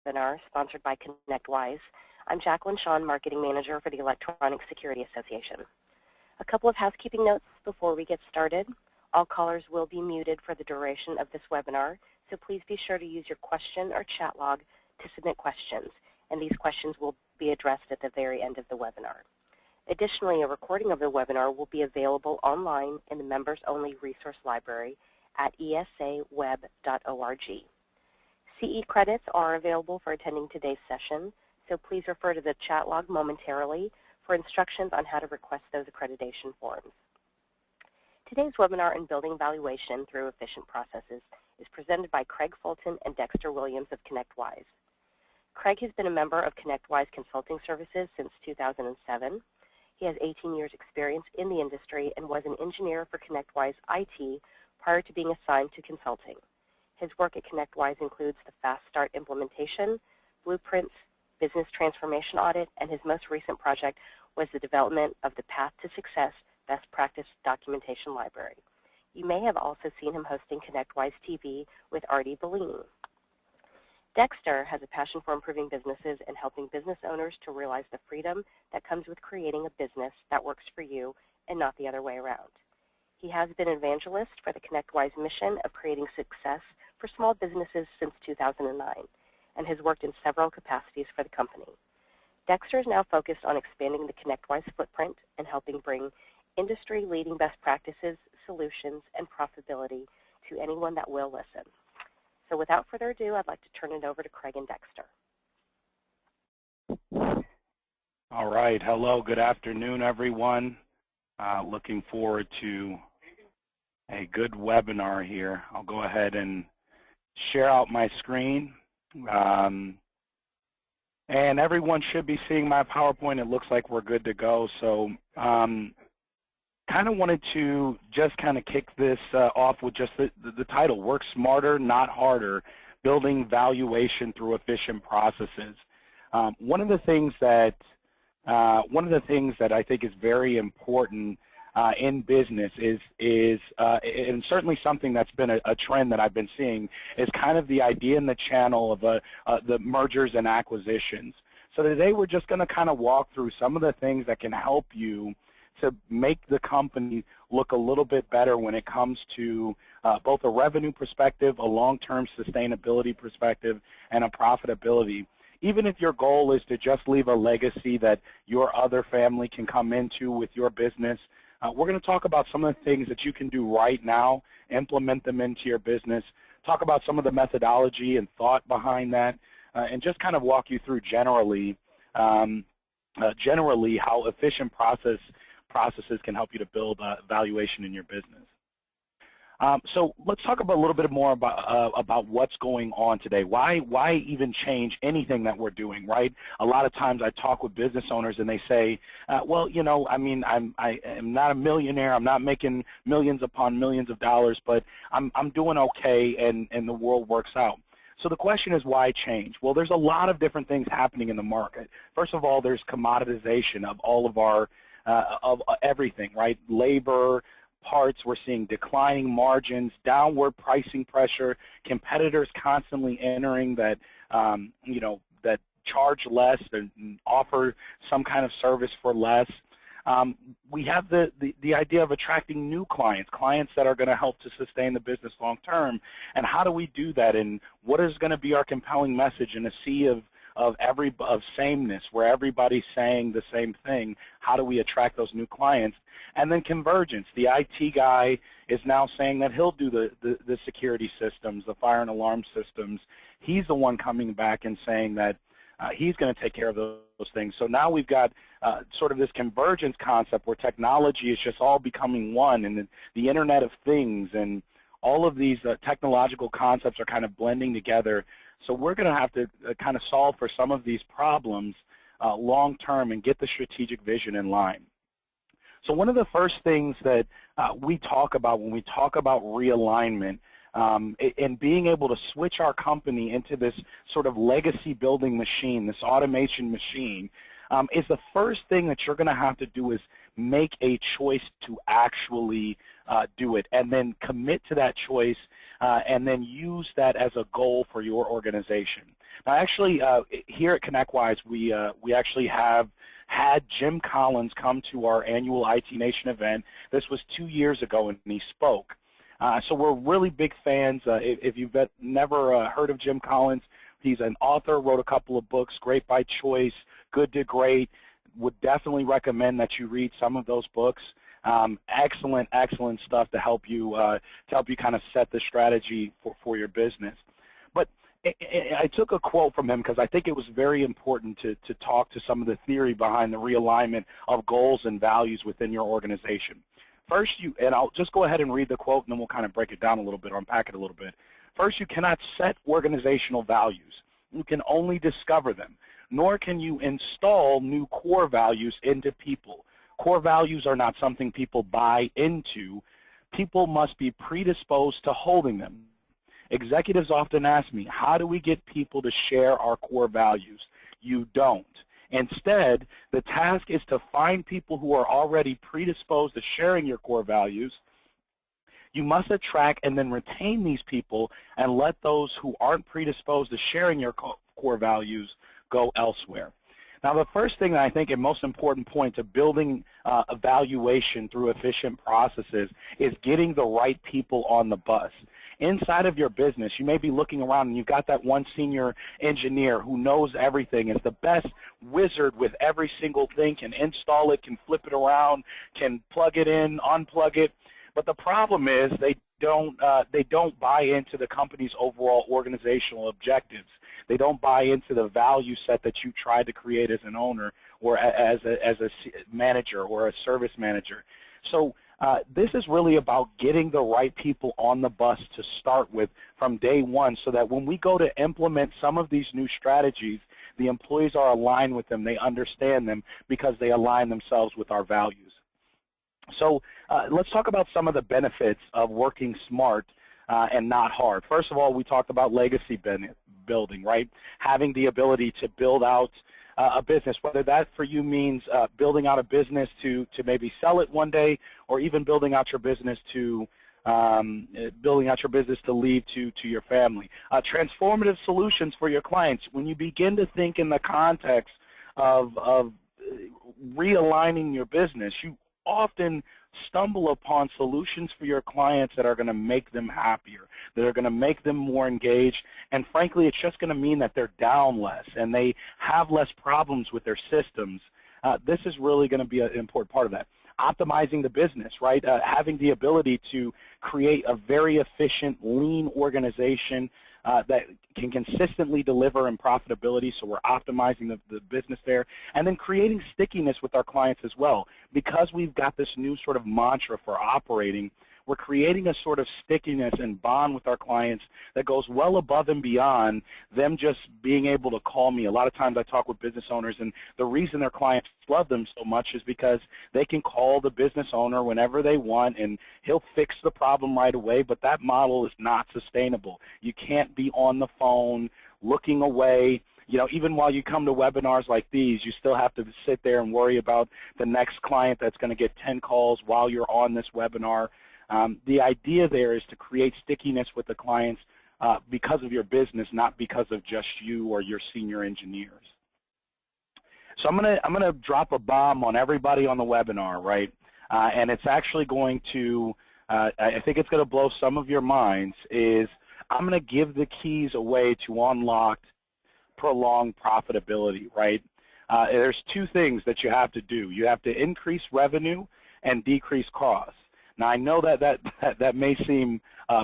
webinar sponsored by ConnectWise. I'm Jacqueline Shawn, Marketing Manager for the Electronic Security Association. A couple of housekeeping notes before we get started. All callers will be muted for the duration of this webinar, so please be sure to use your question or chat log to submit questions, and these questions will be addressed at the very end of the webinar. Additionally, a recording of the webinar will be available online in the members-only resource library at esaweb.org. CE credits are available for attending today's session, so please refer to the chat log momentarily for instructions on how to request those accreditation forms. Today's webinar on building valuation through efficient processes is presented by Craig Fulton and Dexter Williams of ConnectWise. Craig has been a member of ConnectWise Consulting Services since 2007. He has 18 years experience in the industry and was an engineer for ConnectWise IT prior to being assigned to consulting. His work at ConnectWise includes the Fast Start implementation, blueprints, business transformation audit, and his most recent project was the development of the Path to Success Best Practice Documentation Library. You may have also seen him hosting ConnectWise TV with Artie Bellini. Dexter has a passion for improving businesses and helping business owners to realize the freedom that comes with creating a business that works for you and not the other way around. He has been an evangelist for the ConnectWise mission of creating success for small businesses since 2009 and has worked in several capacities for the company. Dexter is now focused on expanding the ConnectWise footprint and helping bring industry-leading best practices, solutions, and profitability to anyone that will listen. So without further ado, I'd like to turn it over to Craig and Dexter. All right. Hello. Good afternoon, everyone. Looking forward to a good webinar here. I'll go ahead and share out my screen. And everyone should be seeing my PowerPoint. It looks like we're good to go. So kind of wanted to just kind of kick this off with just the title, Work Smarter, Not Harder, Building Valuation Through Efficient Processes. One of the things that I think is very important in business is and certainly something that's been a trend that I've been seeing, is kind of the idea in the channel of the mergers and acquisitions. So today we're just going to kind of walk through some of the things that can help you to make the company look a little bit better when it comes to both a revenue perspective, a long-term sustainability perspective, and a profitability. Even if your goal is to just leave a legacy that your other family can come into with your business, we're going to talk about some of the things that you can do right now, implement them into your business, talk about some of the methodology and thought behind that, and just kind of walk you through generally how efficient processes can help you to build valuation in your business. So let's talk about a little bit more about what's going on today. Why even change anything that we're doing, right? A lot of times I talk with business owners and they say, well, you know, I mean, I am not a millionaire. I'm not making millions upon millions of dollars, but I'm doing okay, and the world works out. So the question is, why change? Well, there's a lot of different things happening in the market. First of all, there's commoditization of all of our of everything, right? Labor, parts, we're seeing declining margins, downward pricing pressure, competitors constantly entering that, you know, that charge less and offer some kind of service for less. We have the idea of attracting new clients that are going to help to sustain the business long term. And how do we do that? And what is going to be our compelling message in a sea of sameness, where everybody's saying the same thing? How do we attract those new clients? And then convergence. The IT guy is now saying that he'll do the security systems, the fire and alarm systems. He's the one coming back and saying that he's going to take care of those things. So now we've got sort of this convergence concept where technology is just all becoming one, and the Internet of Things and all of these technological concepts are kind of blending together. So we're going to have to kind of solve for some of these problems long term and get the strategic vision in line. So one of the first things that we talk about when we talk about realignment and being able to switch our company into this sort of legacy building machine, this automation machine, is the first thing that you're going to have to do is make a choice to actually do it, and then commit to that choice and then use that as a goal for your organization. Now, actually, here at ConnectWise, we actually have had Jim Collins come to our annual IT Nation event. This was 2 years ago, and he spoke. So we're really big fans. If you've never heard of Jim Collins, he's an author, wrote a couple of books, Great by Choice, Good to Great. Would definitely recommend that you read some of those books. Excellent stuff to help you kind of set the strategy for your business. But I took a quote from him because I think it was very important to talk to some of the theory behind the realignment of goals and values within your organization. First, and I'll just go ahead and read the quote, and then we'll kind of break it down a little bit, unpack it a little bit. First, you cannot set organizational values. You can only discover them, nor can you install new core values into people. Core values are not something people buy into. People must be predisposed to holding them. Executives often ask me, how do we get people to share our core values? You don't. Instead, the task is to find people who are already predisposed to sharing your core values. You must attract and then retain these people and let those who aren't predisposed to sharing your core values go elsewhere. Now, the first thing that I think and most important point to building evaluation through efficient processes is getting the right people on the bus. Inside of your business, you may be looking around and you've got that one senior engineer who knows everything, is the best wizard with every single thing, can install it, can flip it around, can plug it in, unplug it. But the problem is they don't buy into the company's overall organizational objectives. They don't buy into the value set that you tried to create as an owner or as a manager or a service manager. So this is really about getting the right people on the bus to start with from day one, so that when we go to implement some of these new strategies, the employees are aligned with them, they understand them because they align themselves with our values. So let's talk about some of the benefits of working smart and not hard. First of all, we talked about legacy building, right? Having the ability to build out a business, whether that for you means building out a business to maybe sell it one day, or even building out your business to leave to your family. Transformative solutions for your clients. When you begin to think in the context of realigning your business, you often stumble upon solutions for your clients that are going to make them happier, that are going to make them more engaged, and frankly, it's just going to mean that they're down less and they have less problems with their systems. This is really going to be an important part of that. Optimizing the business, right? Having the ability to create a very efficient, lean organization that can consistently deliver in profitability, so we're optimizing the business there, and then creating stickiness with our clients as well. Because we've got this new sort of mantra for operating, we're creating a sort of stickiness and bond with our clients that goes well above and beyond them just being able to call me. A lot of times I talk with business owners, and the reason their clients love them so much is because they can call the business owner whenever they want, and he'll fix the problem right away, but that model is not sustainable. You can't be on the phone looking away. You know, even while you come to webinars like these, you still have to sit there and worry about the next client that's going to get 10 calls while you're on this webinar. The idea there is to create stickiness with the clients because of your business, not because of just you or your senior engineers. So I'm gonna drop a bomb on everybody on the webinar, right? And it's actually going to, I think it's going to blow some of your minds. Is I'm going to give the keys away to unlock prolonged profitability, right? There's two things that you have to do. You have to increase revenue and decrease costs. Now, I know that may seem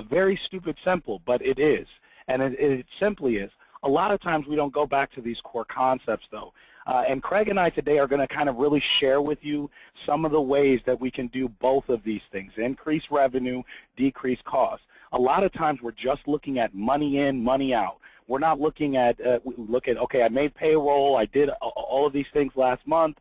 very stupid simple, but it is. And it simply is. A lot of times we don't go back to these core concepts, though. And Craig and I today are going to kind of really share with you some of the ways that we can do both of these things, increase revenue, decrease costs. A lot of times we're just looking at money in, money out. We're not looking at, okay, I made payroll, I did all of these things last month.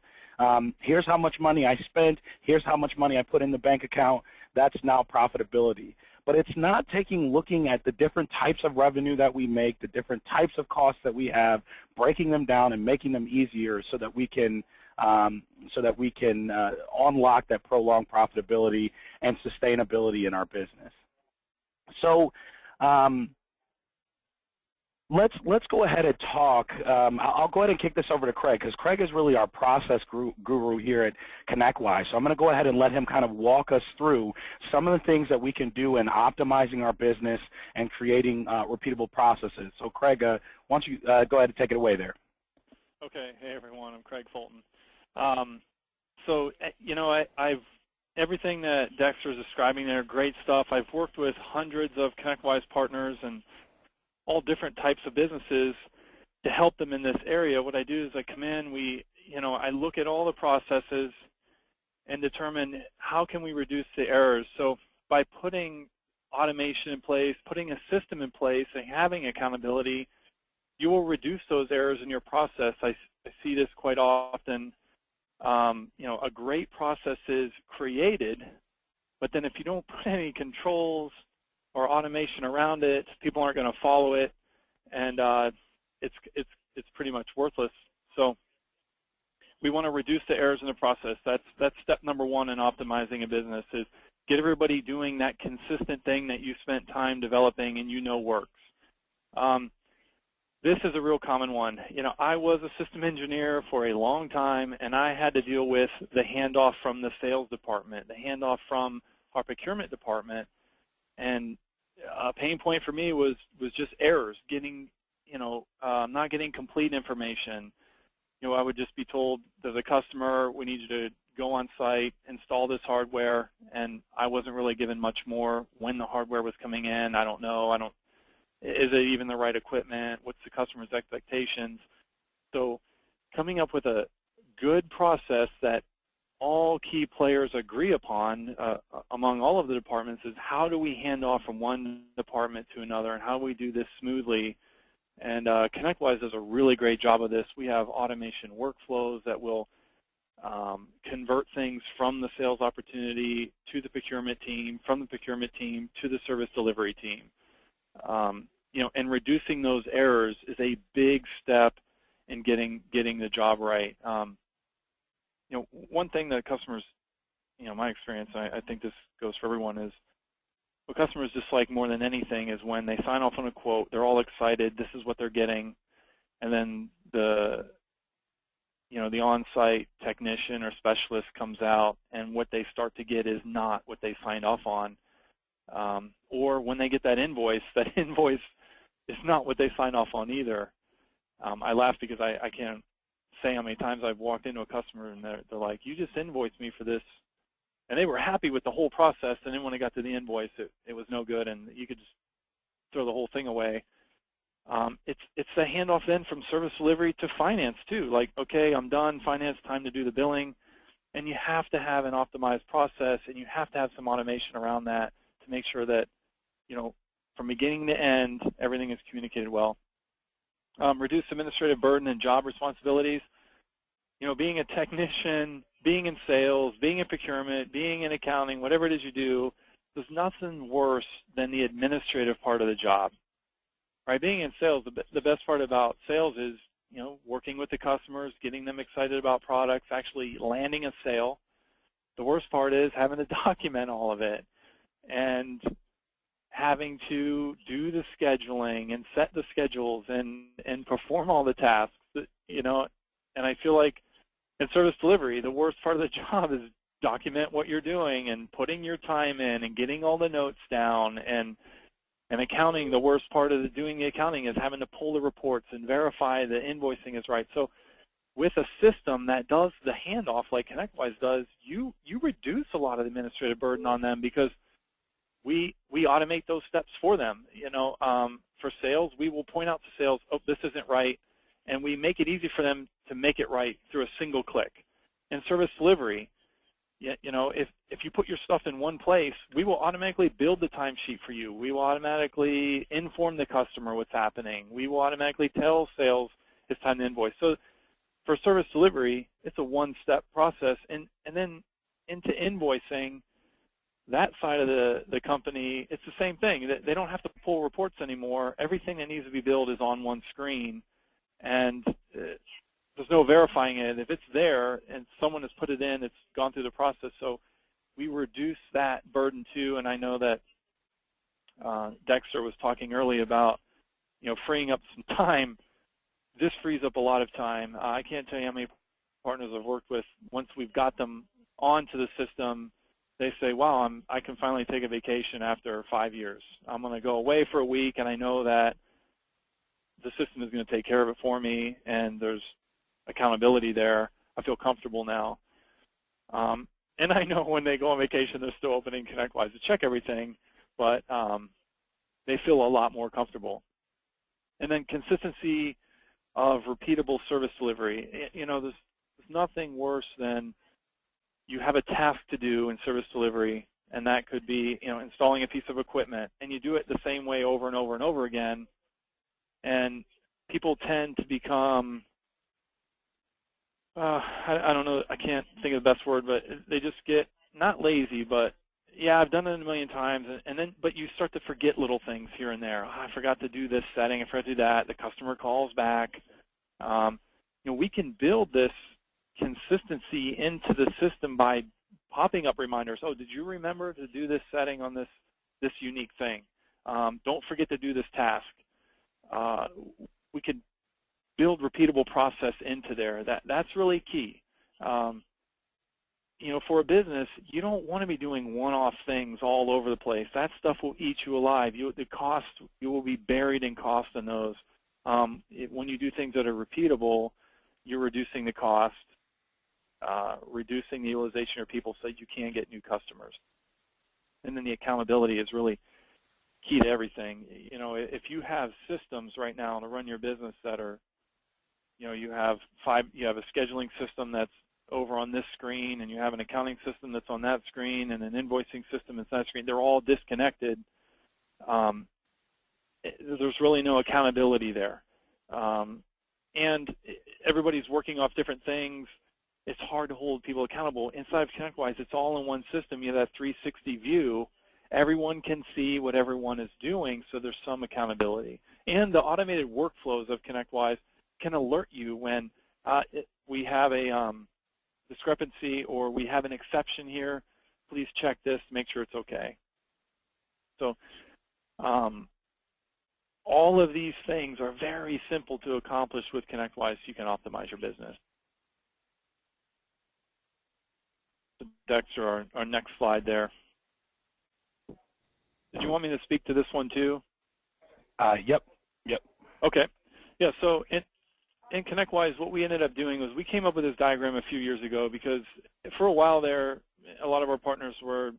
Here's how much money I spent. Here's how much money I put in the bank account. That's now profitability. But it's not looking at the different types of revenue that we make, the different types of costs that we have, breaking them down and making them easier so that we can unlock that prolonged profitability and sustainability in our business. So Um, let's go ahead and talk. I'll go ahead and kick this over to Craig, because Craig is really our process guru here at ConnectWise. So I'm going to go ahead and let him kind of walk us through some of the things that we can do in optimizing our business and creating repeatable processes. So Craig, why don't you go ahead and take it away there. Okay. Hey, everyone. I'm Craig Fulton. I've everything that Dexter is describing there, great stuff. I've worked with hundreds of ConnectWise partners and all different types of businesses to help them in this area. What I do is I come in, I look at all the processes and determine how can we reduce the errors. So by putting automation in place, putting a system in place, and having accountability, you will reduce those errors in your process. I see this quite often. A great process is created, but then if you don't put any controls or automation around it, people aren't going to follow it, and it's pretty much worthless. So we want to reduce the errors in the process. That's step number one in optimizing a business, is get everybody doing that consistent thing that you spent time developing and works. This is a real common one. I was a system engineer for a long time, and I had to deal with the handoff from the sales department, the handoff from our procurement department, and a pain point for me was just errors, not getting complete information. I would just be told to the customer, we need you to go on site, install this hardware, and I wasn't really given much more. When the hardware was coming in, I don't know. Is it even the right equipment? What's the customer's expectations? So coming up with a good process that all key players agree upon among all of the departments is how do we hand off from one department to another, and how do we do this smoothly? And ConnectWise does a really great job of this. We have automation workflows that will convert things from the sales opportunity to the procurement team, from the procurement team to the service delivery team. And reducing those errors is a big step in getting the job right. One thing that customers, my experience, I think this goes for everyone, is what customers dislike more than anything is when they sign off on a quote, they're all excited, this is what they're getting, and then the on-site technician or specialist comes out, and what they start to get is not what they signed off on. Or when they get that invoice is not what they signed off on either. I laugh because I can't say how many times I've walked into a customer and they're like, you just invoiced me for this. And they were happy with the whole process, and then when it got to the invoice, it was no good, and you could just throw the whole thing away. It's the handoff then from service delivery to finance too. Like, okay, I'm done, finance, time to do the billing. And you have to have an optimized process, and you have to have some automation around that to make sure that, from beginning to end, everything is communicated well. Reduce administrative burden and job responsibilities. Being a technician, being in sales, being in procurement, being in accounting, whatever it is you do, there's nothing worse than the administrative part of the job. Right? Being in sales, the best part about sales is, working with the customers, getting them excited about products, actually landing a sale. The worst part is having to document all of it and having to do the scheduling and set the schedules and perform all the tasks, and I feel like in service delivery, the worst part of the job is document what you're doing and putting your time in and getting all the notes down, and accounting, the worst part of doing the accounting is having to pull the reports and verify the invoicing is right. So with a system that does the handoff like ConnectWise does, you reduce a lot of the administrative burden on them, because we automate those steps for them. For sales, we will point out to sales, oh, this isn't right, and we make it easy for them to make it right through a single click. In service delivery, if you put your stuff in one place, we will automatically build the timesheet for you. We will automatically inform the customer what's happening. We will automatically tell sales it's time to invoice. So for service delivery, it's a one-step process. And then into invoicing, that side of the company, it's the same thing. They don't have to pull reports anymore. Everything that needs to be billed is on one screen, and there's no verifying it. If it's there and someone has put it in, it's gone through the process. So we reduce that burden too, and I know that Dexter was talking early about, freeing up some time. This frees up a lot of time. I can't tell you how many partners I've worked with. Once we've got them onto the system, they say, wow, I can finally take a vacation after 5 years. I'm going to go away for a week, and I know that the system is going to take care of it for me, and there's accountability there. I feel comfortable now. And I know when they go on vacation, they're still opening ConnectWise to check everything, but they feel a lot more comfortable. And then consistency of repeatable service delivery. There's nothing worse than you have a task to do in service delivery, and that could be, installing a piece of equipment, and you do it the same way over and over and over again, and people tend to become, I don't know, I can't think of the best word, but they just get, not lazy, but yeah, I've done it a million times, but you start to forget little things here and there. I forgot to do this setting, I forgot to do that, the customer calls back. We can build this consistency into the system by popping up reminders. Oh, did you remember to do this setting on this unique thing? Don't forget to do this task. We could build repeatable process into there. That's really key. For a business, you don't want to be doing one-off things all over the place. That stuff will eat you alive. You will be buried in cost in those. When you do things that are repeatable, you're reducing the cost, reducing the utilization of people so that you can get new customers. And then the accountability is really key to everything. If you have systems right now to run your business that are, you have a scheduling system that's over on this screen, and you have an accounting system that's on that screen, and an invoicing system that's on that screen. They're all disconnected. There's really no accountability there. And everybody's working off different things. It's hard to hold people accountable. Inside of ConnectWise, it's all in one system. You have that 360 view. Everyone can see what everyone is doing, so there's some accountability. And the automated workflows of ConnectWise can alert you when we have a discrepancy or we have an exception here. Please check this to make sure it's okay. So all of these things are very simple to accomplish with ConnectWise so you can optimize your business. Dexter, our next slide there. Did you want me to speak to this one too? Yep. Okay. Yeah, so in ConnectWise, what we ended up doing was we came up with this diagram a few years ago because for a while there, a lot of our partners were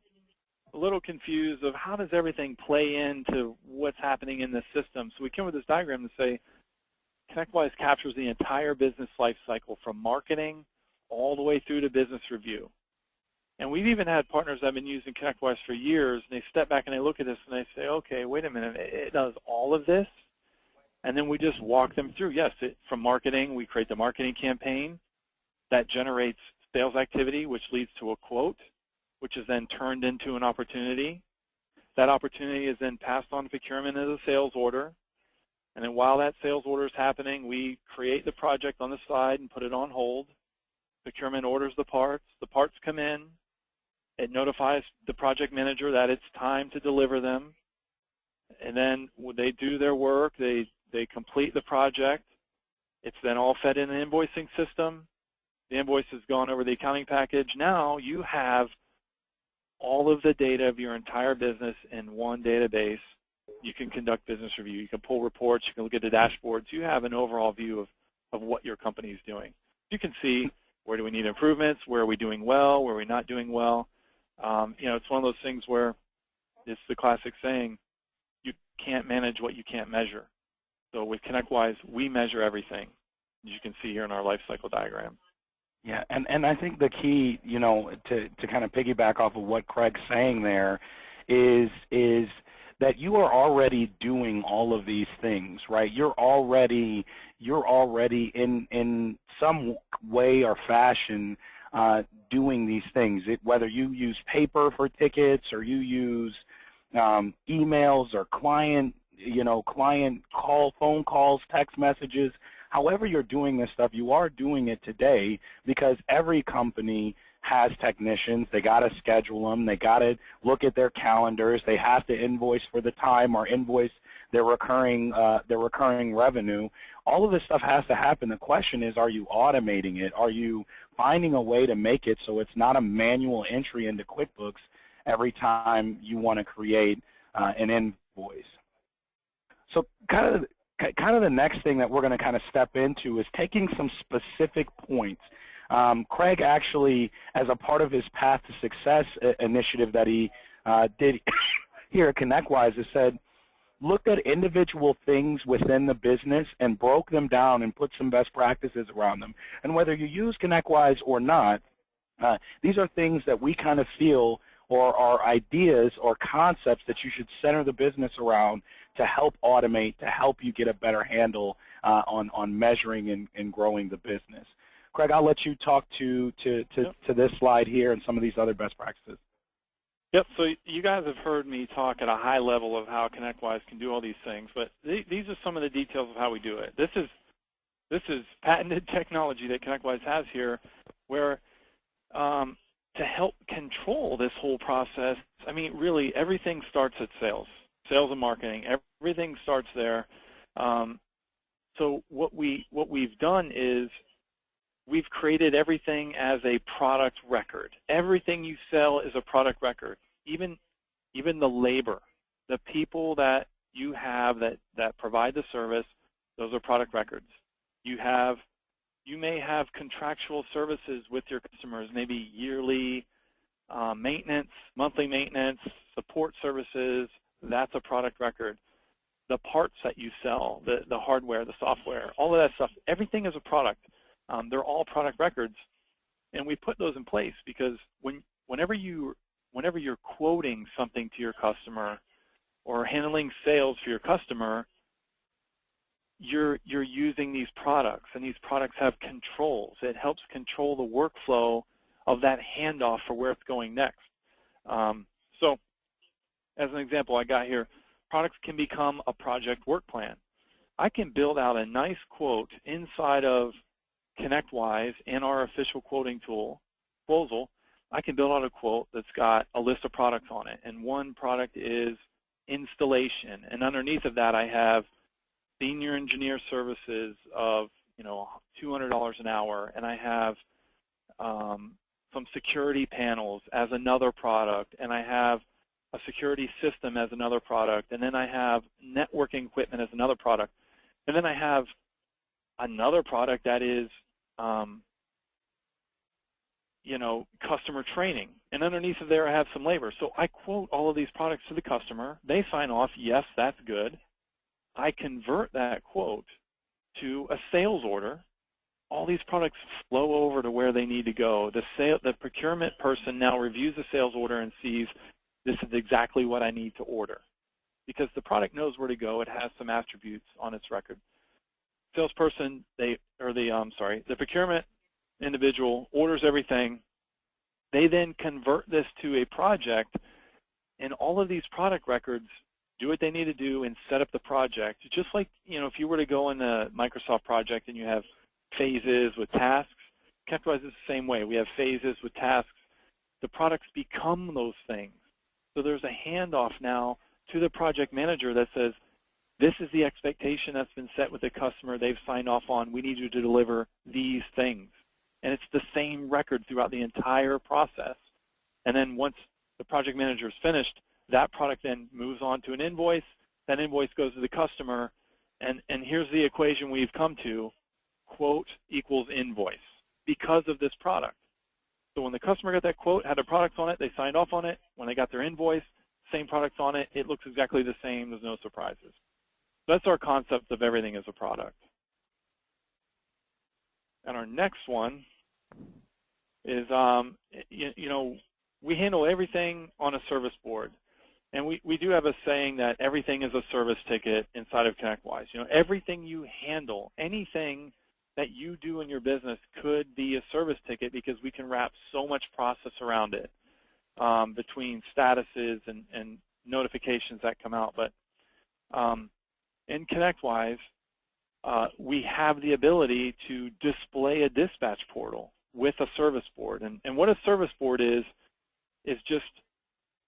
a little confused of how does everything play into what's happening in the system. So we came up with this diagram to say ConnectWise captures the entire business life cycle from marketing all the way through to business review. And we've even had partners that have been using ConnectWise for years, and they step back and they look at this and they say, okay, wait a minute, it does all of this? And then we just walk them through. Yes, from marketing, we create the marketing campaign that generates sales activity, which leads to a quote, which is then turned into an opportunity. That opportunity is then passed on to procurement as a sales order. And then while that sales order is happening, we create the project on the side and put it on hold. Procurement orders the parts come in. It notifies the project manager that it's time to deliver them. And then when they do their work, they complete the project. It's then all fed in an invoicing system. The invoice has gone over the accounting package. Now you have all of the data of your entire business in one database. You can conduct business review. You can pull reports. You can look at the dashboards. You have an overall view of what your company is doing. You can see where do we need improvements, where are we doing well, where are we not doing well. It's one of those things where it's the classic saying, you can't manage what you can't measure. So with ConnectWise, we measure everything, as you can see here in our life cycle diagram. Yeah, and I think the key, to kind of piggyback off of what Craig's saying there is that you are already doing all of these things, right? You're already in some way or fashion doing these things. Whether you use paper for tickets or you use emails or client phone calls, text messages, however you're doing this stuff, you are doing it today because every company has technicians. They got to schedule them. They got to look at their calendars. They have to invoice for the time or invoice their recurring revenue. All of this stuff has to happen. The question is, are you automating it? Are you finding a way to make it so it's not a manual entry into QuickBooks every time you want to create an invoice? So kind of the next thing that we're going to kind of step into is taking some specific points. Craig actually, as a part of his Path to Success initiative that he did here at ConnectWise, has said, looked at individual things within the business and broke them down and put some best practices around them. And whether you use ConnectWise or not, these are things that we kind of feel or are ideas or concepts that you should center the business around to help automate, to help you get a better handle on measuring and growing the business. Craig, I'll let you talk to this slide here and some of these other best practices. Yep, so you guys have heard me talk at a high level of how ConnectWise can do all these things, but these are some of the details of how we do it. This is patented technology that ConnectWise has here where to help control this whole process, I mean, really everything starts at sales and marketing. Everything starts there. So what we've done is we've created everything as a product record. Everything you sell is a product record. Even the labor, the people that you have that provide the service, those are product records. You may have contractual services with your customers, maybe yearly maintenance, monthly maintenance, support services. That's a product record. The parts that you sell, the hardware, the software, all of that stuff, everything is a product. They're all product records, and we put those in place because whenever you're quoting something to your customer or handling sales for your customer, you're using these products, and these products have controls. It helps control the workflow of that handoff for where it's going next. So as an example I got here, products can become a project work plan. I can build out a nice quote inside of ConnectWise in our official quoting tool, Proposal. I can build out a quote that's got a list of products on it, and one product is installation, and underneath of that I have senior engineer services of $200 an hour, and I have some security panels as another product, and I have a security system as another product, and then I have networking equipment as another product, and then I have another product that is customer training, and underneath of there I have some labor. So I quote all of these products to the customer. They sign off, yes, that's good. I convert that quote to a sales order. All these products flow over to where they need to go. The procurement person now reviews the sales order and sees this is exactly what I need to order because the product knows where to go. It has some attributes on its record. Salesperson, the procurement individual orders everything. They then convert this to a project, and all of these product records do what they need to do and set up the project. Just like, if you were to go in a Microsoft project and you have phases with tasks, ConnectWise is the same way. We have phases with tasks. The products become those things. So there's a handoff now to the project manager that says, this is the expectation that's been set with the customer. They've signed off on. We need you to deliver these things. And it's the same record throughout the entire process. And then once the project manager is finished, that product then moves on to an invoice. That invoice goes to the customer. And here's the equation we've come to. Quote equals invoice because of this product. So when the customer got that quote, had the products on it, they signed off on it. When they got their invoice, same products on it. It looks exactly the same. There's no surprises. That's our concept of everything as a product. And our next one is, we handle everything on a service board. And we do have a saying that everything is a service ticket inside of ConnectWise. Everything you handle, anything that you do in your business could be a service ticket because we can wrap so much process around it between statuses and notifications that come out. But in ConnectWise, we have the ability to display a dispatch portal with a service board. And what a service board is just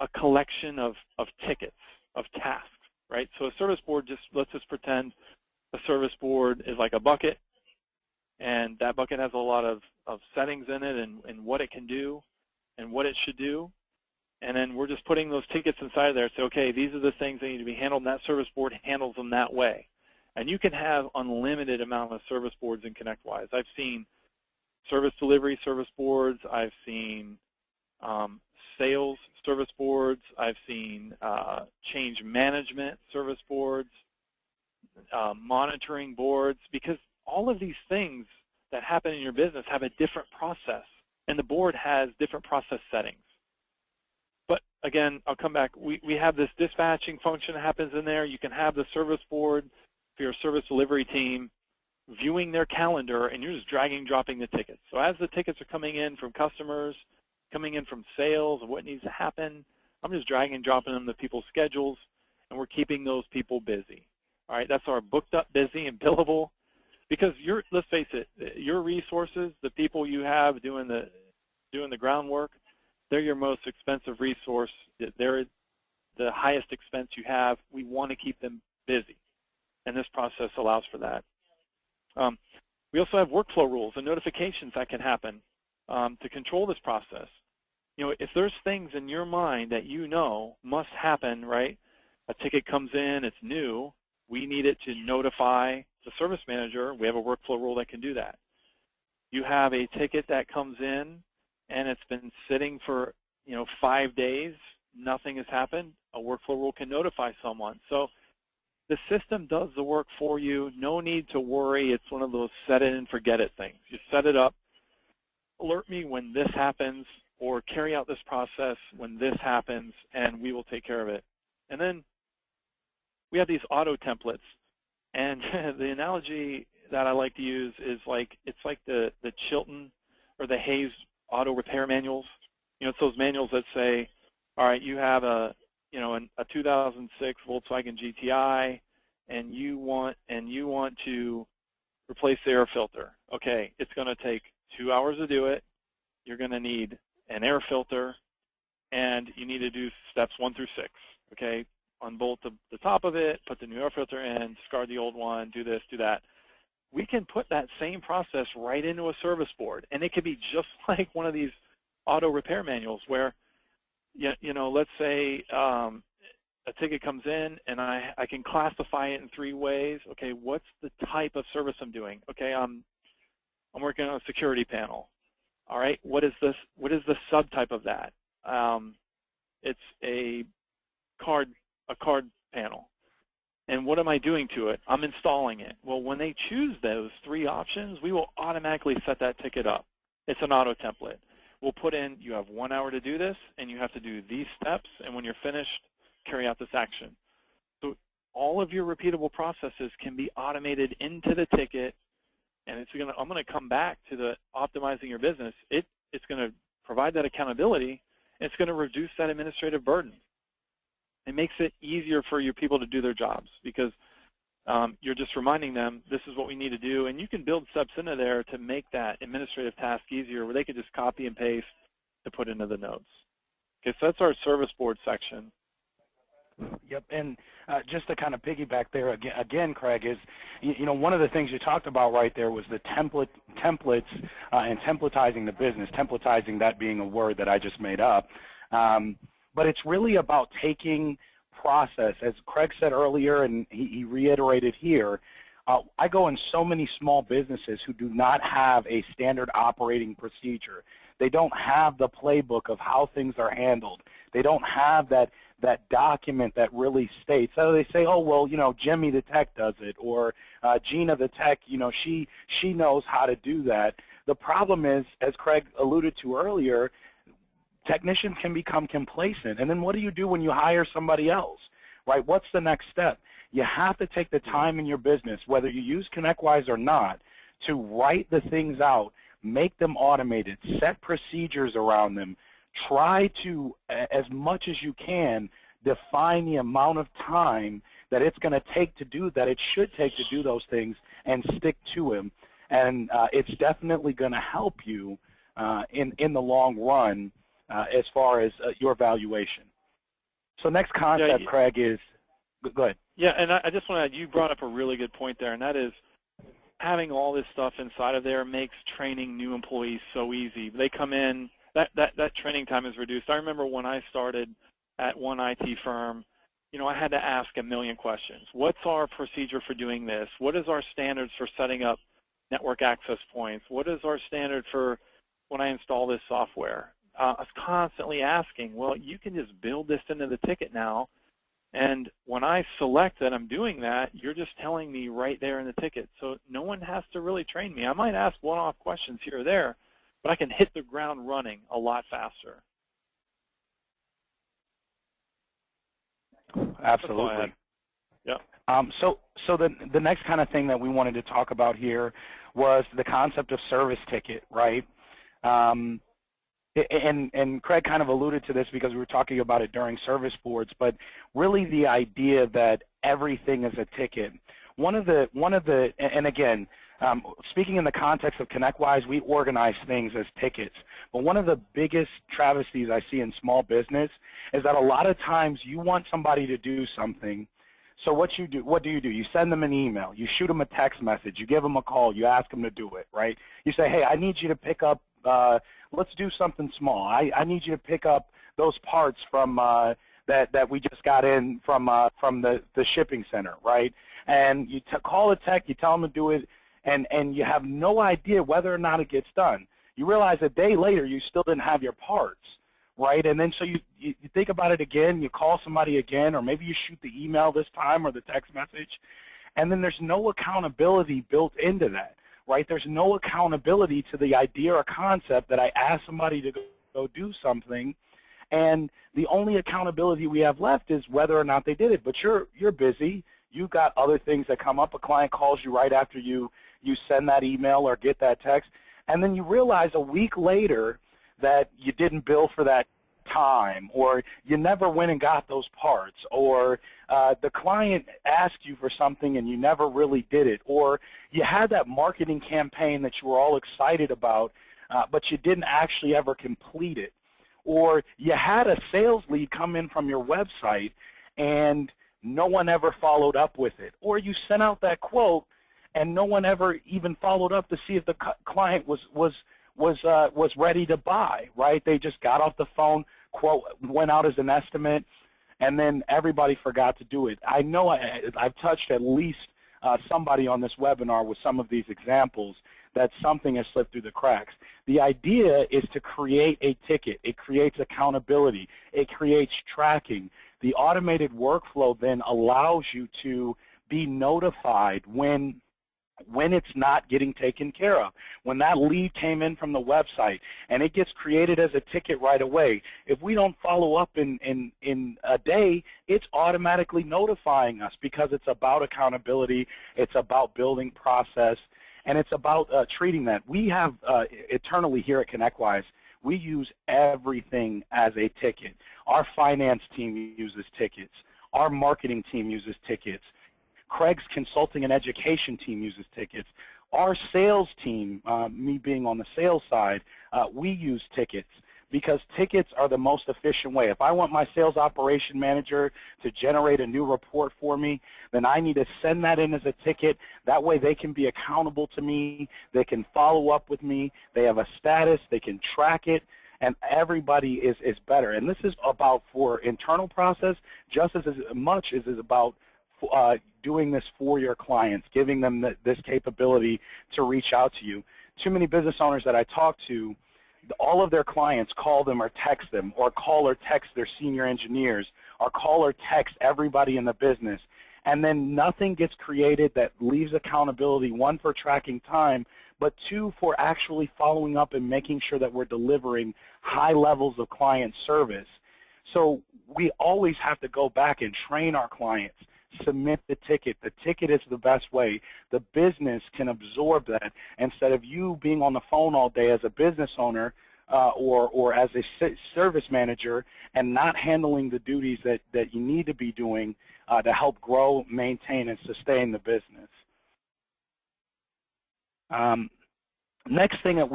a collection of tickets, of tasks, right? So a service board, let's just pretend a service board is like a bucket, and that bucket has a lot of settings in it and what it can do and what it should do. And then we're just putting those tickets inside there. So, okay, these are the things that need to be handled, and that service board handles them that way. And you can have unlimited amount of service boards in ConnectWise. I've seen service delivery service boards. I've seen sales service boards. I've seen change management service boards, monitoring boards, because all of these things that happen in your business have a different process, and the board has different process settings. But again, I'll come back. We have this dispatching function that happens in there. You can have the service board for your service delivery team viewing their calendar, and you're just dragging, dropping the tickets. So as the tickets are coming in from customers, coming in from sales of what needs to happen, I'm just dragging and dropping them to people's schedules, and we're keeping those people busy. All right, that's our booked up, busy, and billable. Because let's face it, your resources, the people you have doing the groundwork, they're your most expensive resource. They're the highest expense you have. We want to keep them busy, and this process allows for that. We also have workflow rules and notifications that can happen to control this process. You know, if there's things in your mind that you know must happen, right? A ticket comes in, it's new. We need it to notify the service manager. We have a workflow rule that can do that. You have a ticket that comes in, and it's been sitting for 5 days, nothing has happened, a workflow rule can notify someone. So the system does the work for you. No need to worry. It's one of those set it and forget it things. You set it up, alert me when this happens, or carry out this process when this happens, and we will take care of it. And then we have these auto templates. And the analogy that I like to use is it's like the Chilton or the Hayes auto repair manuals. It's those manuals that say, all right, you have a 2006 Volkswagen GTI, and you want to replace the air filter. Okay, it's going to take 2 hours to do it. You're going to need an air filter, and you need to do steps 1 through 6. Okay, unbolt the top of it, put the new air filter in, discard the old one, do this, do that. We can put that same process right into a service board, and it could be just like one of these auto repair manuals where, let's say a ticket comes in, and I can classify it in 3 ways. Okay, what's the type of service I'm doing? Okay, I'm working on a security panel. All right, what is the subtype of that? It's a card panel. And what am I doing to it? I'm installing it. Well, when they choose those 3 options, we will automatically set that ticket up. It's an auto template. We'll put in, you have 1 hour to do this, and you have to do these steps, and when you're finished, carry out this action. So all of your repeatable processes can be automated into the ticket, and I'm going to come back to the optimizing your business. It's going to provide that accountability, and it's going to reduce that administrative burden. It makes it easier for your people to do their jobs because you're just reminding them this is what we need to do, and you can build steps into there to make that administrative task easier where they can just copy and paste to put into the notes. Okay, so that's our service board section. Yep, and just to kind of piggyback there again, Craig, is one of the things you talked about right there was the templates and templatizing the business, templatizing that being a word that I just made up. But it's really about taking process, as Craig said earlier, and he reiterated here. I go in so many small businesses who do not have a standard operating procedure. They don't have the playbook of how things are handled. They don't have that document that really states. So they say, oh, well, Jimmy the tech does it, or Gina the tech, she knows how to do that. The problem is, as Craig alluded to earlier, technicians can become complacent. And then what do you do when you hire somebody else, right? What's the next step? You have to take the time in your business, whether you use ConnectWise or not, to write the things out, make them automated, set procedures around them, try to, as much as you can, define the amount of time that it's going to take to do that, it should take to do those things, and stick to them. And it's definitely going to help you in the long run as far as your valuation. So next concept, Yeah, Craig, is, go ahead. Yeah, and I just want to add, you brought up a really good point there, and that is having all this stuff inside of there makes training new employees so easy. They come in, that training time is reduced. I remember when I started at one IT firm, you know, I had to ask a million questions. What's our procedure for doing this? What is our standards for setting up network access points? What is our standard for when I install this software? I was constantly asking, well, you can just build this into the ticket now, and when I select that I'm doing that, you're just telling me right there in the ticket. So no one has to really train me. I might ask one-off questions here or there, but I can hit the ground running a lot faster. Absolutely. Yeah. So the next kind of thing that we wanted to talk about here was the concept of service ticket, right? And Craig kind of alluded to this because we were talking about it during service boards, but really the idea that everything is a ticket. One of the, and again, speaking in the context of ConnectWise, we organize things as tickets. But one of the biggest travesties I see in small business is that a lot of times you want somebody to do something. So what do? You send them an email. You shoot them a text message. You give them a call. You ask them to do it, right? You say, hey, I need you to pick up, let's do something small. I need you to pick up those parts from that we just got in from the shipping center, right? And you call the tech. You tell them to do it. And you have no idea whether or not it gets done. You realize a day later you still didn't have your parts, right? And then so you think about it again, you call somebody again, or maybe you shoot the email this time or the text message, and then there's no accountability built into that, right? There's no accountability to the idea or concept that I asked somebody to go do something, and the only accountability we have left is whether or not they did it. But you're busy. You've got other things that come up. A client calls you right after you send that email or get that text, and then you realize a week later that you didn't bill for that time, or you never went and got those parts, or the client asked you for something and you never really did it, or you had that marketing campaign that you were all excited about, but you didn't actually ever complete it, or you had a sales lead come in from your website and no one ever followed up with it, or you sent out that quote and no one ever even followed up to see if the client was ready to buy, right? They just got off the phone, quote went out as an estimate, and then everybody forgot to do it. I know I've touched at least somebody on this webinar with some of these examples that something has slipped through the cracks. The idea is to create a ticket. It creates accountability. It creates tracking. The automated workflow then allows you to be notified when it's not getting taken care of. When that lead came in from the website and it gets created as a ticket right away, if we don't follow up in a day, it's automatically notifying us because it's about accountability, it's about building process, and it's about treating that. We have internally here at ConnectWise, we use everything as a ticket. Our finance team uses tickets. Our marketing team uses tickets. Craig's consulting and education team uses tickets. Our sales team, me being on the sales side, we use tickets because tickets are the most efficient way. If I want my sales operation manager to generate a new report for me, then I need to send that in as a ticket. That way they can be accountable to me. They can follow up with me. They have a status. They can track it. And everybody is better. And this is about for internal process just as much as is about doing this for your clients, giving them this capability to reach out to you. Too many business owners that I talk to, all of their clients call them or text them, or call or text their senior engineers, or call or text everybody in the business, and then nothing gets created that leaves accountability, one, for tracking time, but two, for actually following up and making sure that we're delivering high levels of client service. So we always have to go back and train our clients. Submit the ticket. The ticket is the best way. The business can absorb that instead of you being on the phone all day as a business owner or as a service manager and not handling the duties that you need to be doing to help grow, maintain, and sustain the business. Next thing that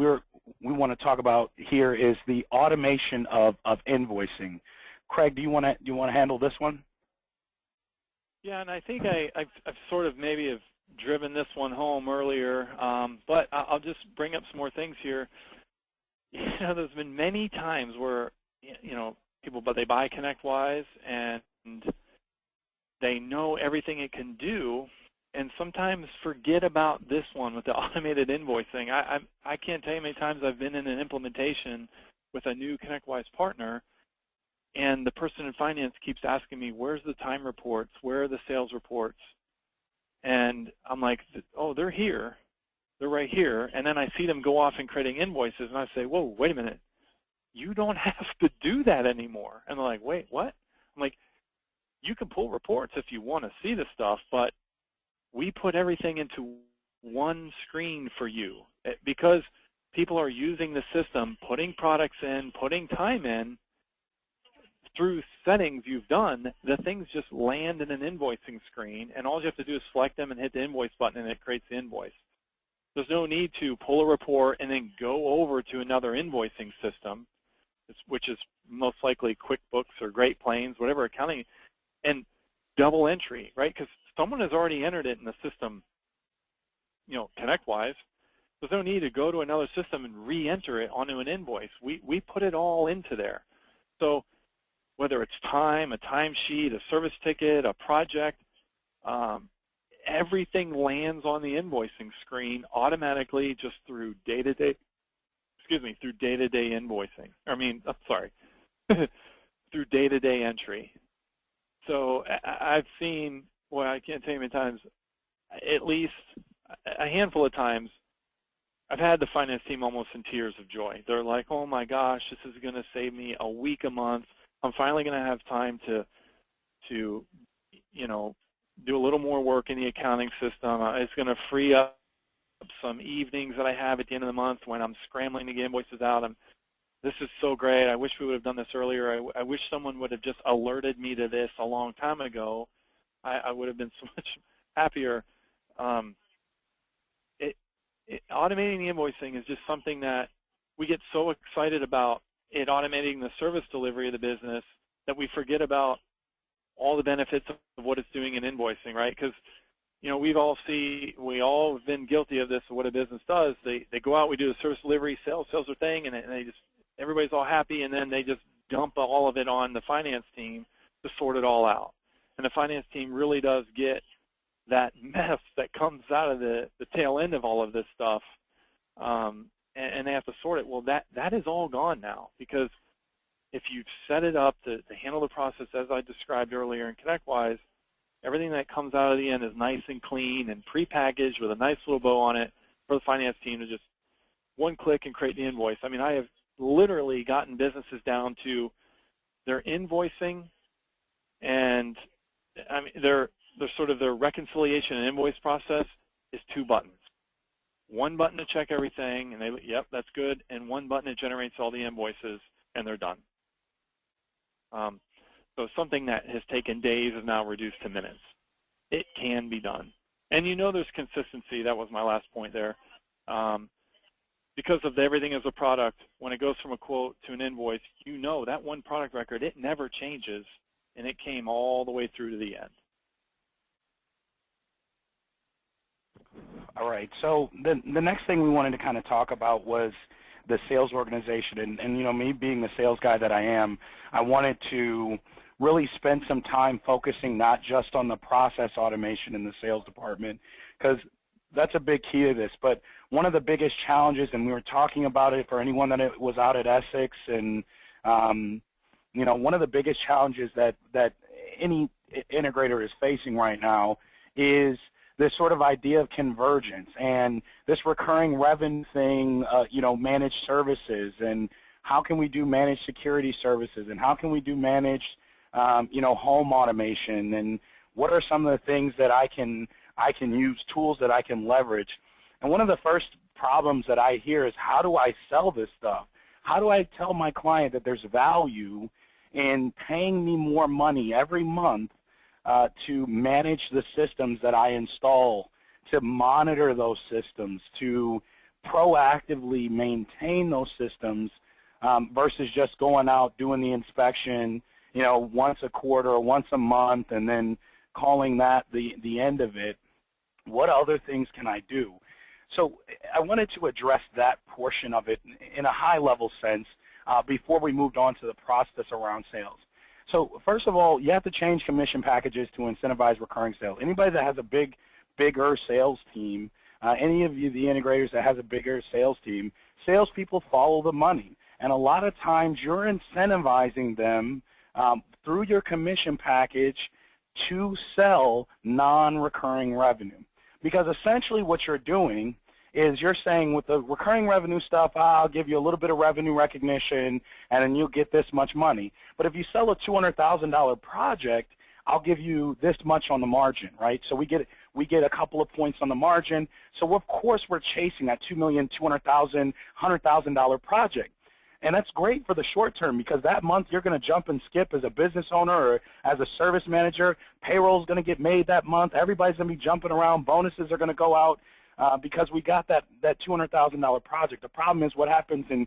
we want to talk about here is the automation of invoicing. Craig, do you want to handle this one? Yeah, and I think I've sort of maybe have driven this one home earlier, but I'll just bring up some more things here. You know, there's been many times where, you know, people, but they buy ConnectWise and they know everything it can do, and sometimes forget about this one with the automated invoicing. I can't tell you how many times I've been in an implementation with a new ConnectWise partner, and the person in finance keeps asking me, where's the time reports? Where are the sales reports? And I'm like, oh, they're here. They're right here. And then I see them go off and creating invoices, and I say, whoa, wait a minute. You don't have to do that anymore. And they're like, wait, what? I'm like, you can pull reports if you want to see the stuff, but we put everything into one screen for you. Because people are using the system, putting products in, putting time in, through settings you've done, the things just land in an invoicing screen, and all you have to do is select them and hit the invoice button, and it creates the invoice. There's no need to pull a report and then go over to another invoicing system, which is most likely QuickBooks or Great Plains, whatever accounting, and double entry, right? Because someone has already entered it in the system, you know, ConnectWise. There's no need to go to another system and re-enter it onto an invoice. We put it all into there. So whether it's time, a timesheet, a service ticket, a project, everything lands on the invoicing screen automatically just through day-to-day, through day-to-day invoicing. Through day-to-day entry. So I've seen, well, I can't tell you how many times, at least a handful of times, I've had the finance team almost in tears of joy. They're like, oh my gosh, this is going to save me a week, a month. I'm finally going to have time to, you know, do a little more work in the accounting system. It's going to free up some evenings that I have at the end of the month when I'm scrambling to get invoices out. This is so great. I wish we would have done this earlier. I wish someone would have just alerted me to this a long time ago. I would have been so much happier. Automating the invoicing is just something that we get so excited about, it automating the service delivery of the business, that we forget about all the benefits of what it's doing in invoicing, right? Because, you know, we all have been guilty of this, of what a business does. They go out, we do the service delivery, sales are thing, and they just, everybody's all happy, and then they just dump all of it on the finance team to sort it all out. And the finance team really does get that mess that comes out of the tail end of all of this stuff, and they have to sort it. Well, that is all gone now, because if you've set it up to handle the process as I described earlier in ConnectWise, everything that comes out of the end is nice and clean and prepackaged with a nice little bow on it for the finance team to just one click and create the invoice. I mean, I have literally gotten businesses down to their invoicing, and I mean their sort of their reconciliation and invoice process is 2 buttons. One button to check everything, and they, yep, that's good, and one button that generates all the invoices, and they're done. So something that has taken days is now reduced to minutes. It can be done. And you know there's consistency. That was my last point there. Because of everything as a product, when it goes from a quote to an invoice, you know that one product record, it never changes, and it came all the way through to the end. All right, so the next thing we wanted to kind of talk about was the sales organization. And you know, me being the sales guy that I am, I wanted to really spend some time focusing not just on the process automation in the sales department, because that's a big key to this. But one of the biggest challenges, and we were talking about it for anyone that was out at Essex, and you know, one of the biggest challenges that any integrator is facing right now is this sort of idea of convergence and this recurring revenue thing, you know, managed services, and how can we do managed security services, and how can we do managed, you know, home automation, and what are some of the things that I can use, tools that I can leverage. And one of the first problems that I hear is, how do I sell this stuff? How do I tell my client that there's value in paying me more money every month to manage the systems that I install, to monitor those systems, to proactively maintain those systems versus just going out, doing the inspection, once a quarter or once a month, and then calling that the end of it. What other things can I do? So I wanted to address that portion of it in a high-level sense before we moved on to the process around sales. So first of all, you have to change commission packages to incentivize recurring sales. Anybody that has a bigger sales team, any of you, the integrators that has a bigger sales team, salespeople follow the money. And a lot of times you're incentivizing them through your commission package to sell non-recurring revenue. Because essentially what you're doing is you're saying with the recurring revenue stuff, I'll give you a little bit of revenue recognition and then you'll get this much money. But if you sell a $200,000 project, I'll give you this much on the margin, right? So we get a couple of points on the margin. So of course we're chasing that $2,200,000, $100,000 project. And that's great for the short term because that month you're going to jump and skip as a business owner or as a service manager. Payroll's going to get made that month. Everybody's going to be jumping around. Bonuses are going to go out because we got that $200,000 project. The problem is what happens in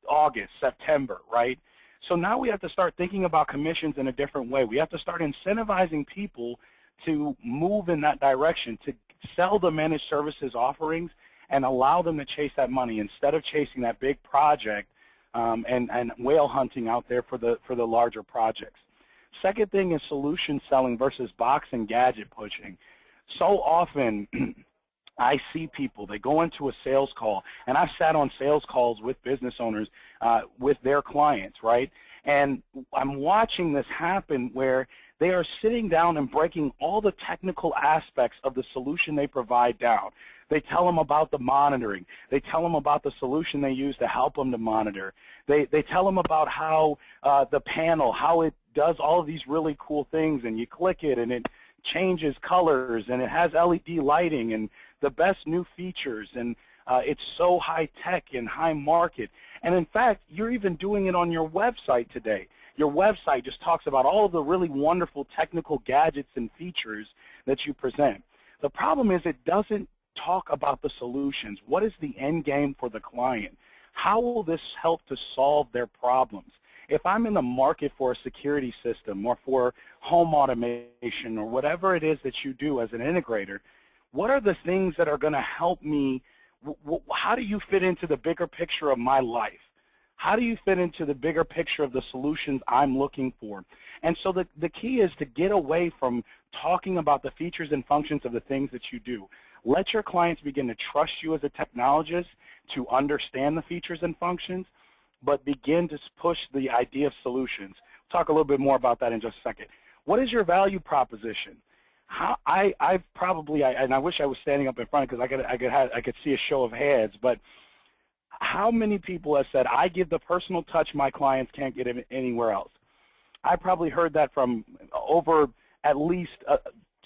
August, September, right? So now we have to start thinking about commissions in a different way. We have to start incentivizing people to move in that direction, to sell the managed services offerings and allow them to chase that money instead of chasing that big project and whale hunting out there for the larger projects. Second thing is solution selling versus box and gadget pushing. So often I see people, they go into a sales call, and I've sat on sales calls with business owners with their clients, right? And I'm watching this happen where they are sitting down and breaking all the technical aspects of the solution they provide down. They tell them about the monitoring. They tell them about the solution they use to help them to monitor. They tell them about how the panel, how it does all of these really cool things, and you click it and it changes colors and it has LED lighting and the best new features, and it's so high tech and high market. And in fact, you're even doing it on your website today. Your website just talks about all of the really wonderful technical gadgets and features that you present. The problem is it doesn't talk about the solutions. What is the end game for the client? How will this help to solve their problems? If I'm in the market for a security system or for home automation or whatever it is that you do as an integrator, what are the things that are going to help me? How do you fit into the bigger picture of my life? How do you fit into the bigger picture of the solutions I'm looking for? And so the key is to get away from talking about the features and functions of the things that you do. Let your clients begin to trust you as a technologist to understand the features and functions, but begin to push the idea of solutions. We'll talk a little bit more about that in just a second. What is your value proposition? I've probably, and I wish I was standing up in front because I could see a show of hands, but how many people have said, I give the personal touch my clients can't get anywhere else? I probably heard that from over at least